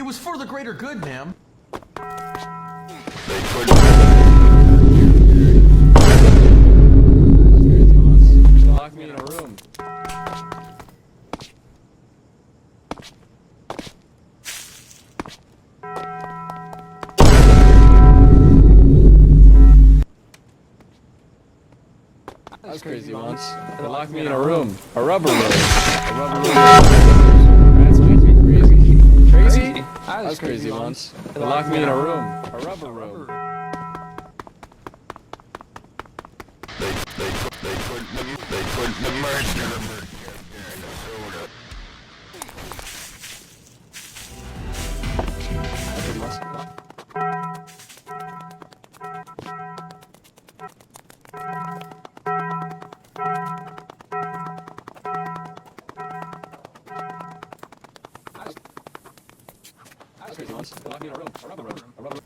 was for the greater good, ma'am. Lock me in a room. I was crazy once. They locked me in a room. A rubber room. A rubber room. That's makes me crazy. Crazy? I was crazy once. They locked me in a room. A rubber room. They couldn't immerse you. I was crazy once. They locked me in a room. A rubber room. A rubber room.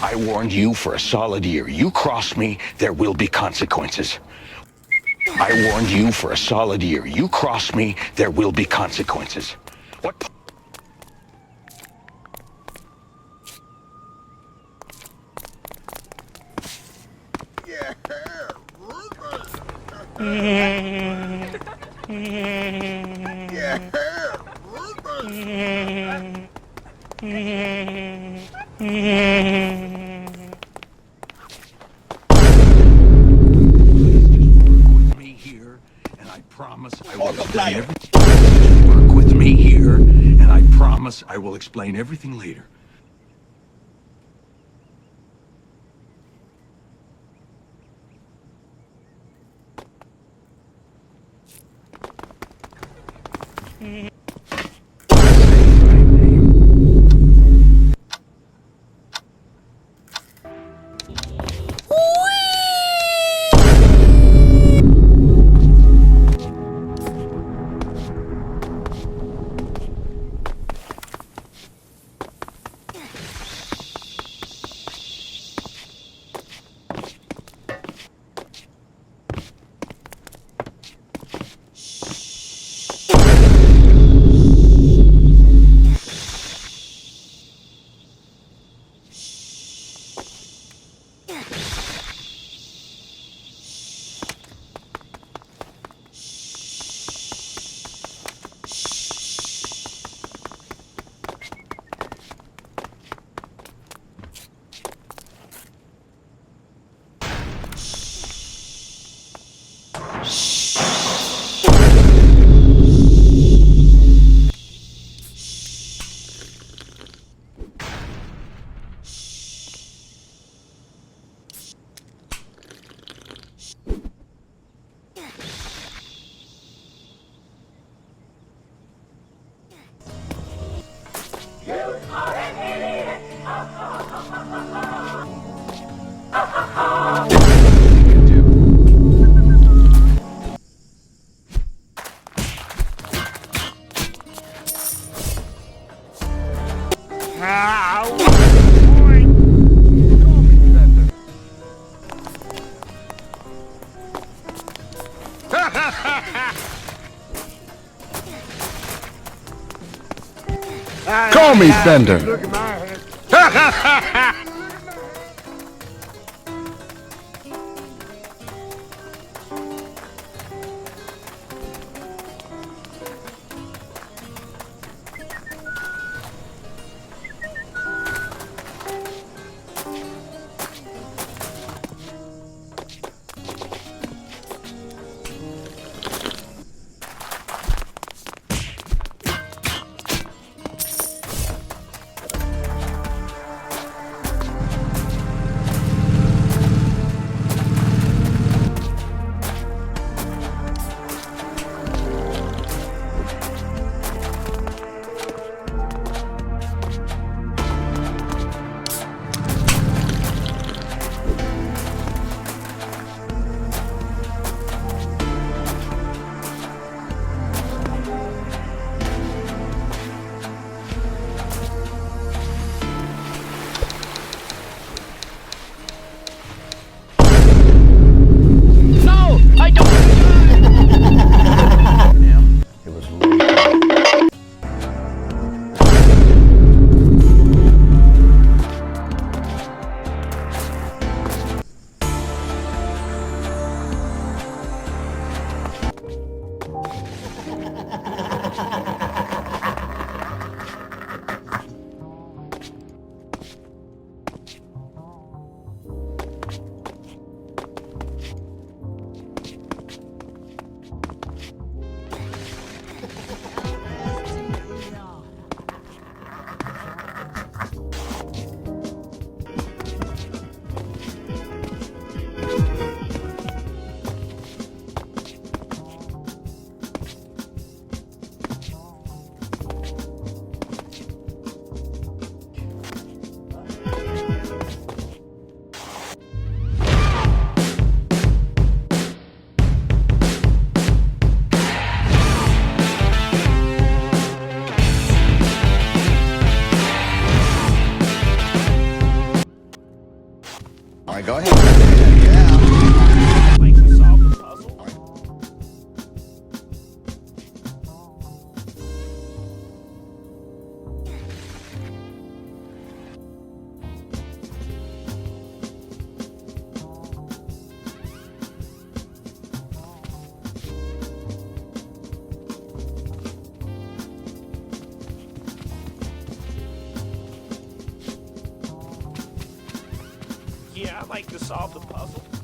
I warned you for a solid year. You cross me, there will be consequences. I warned you for a solid year. You cross me, there will be consequences. What? Yeah, Work with me here, and I promise I will explain everything later. Call me Fender. go ahead. Yeah. Like to solve the puzzle? Yeah, I like to solve the puzzle.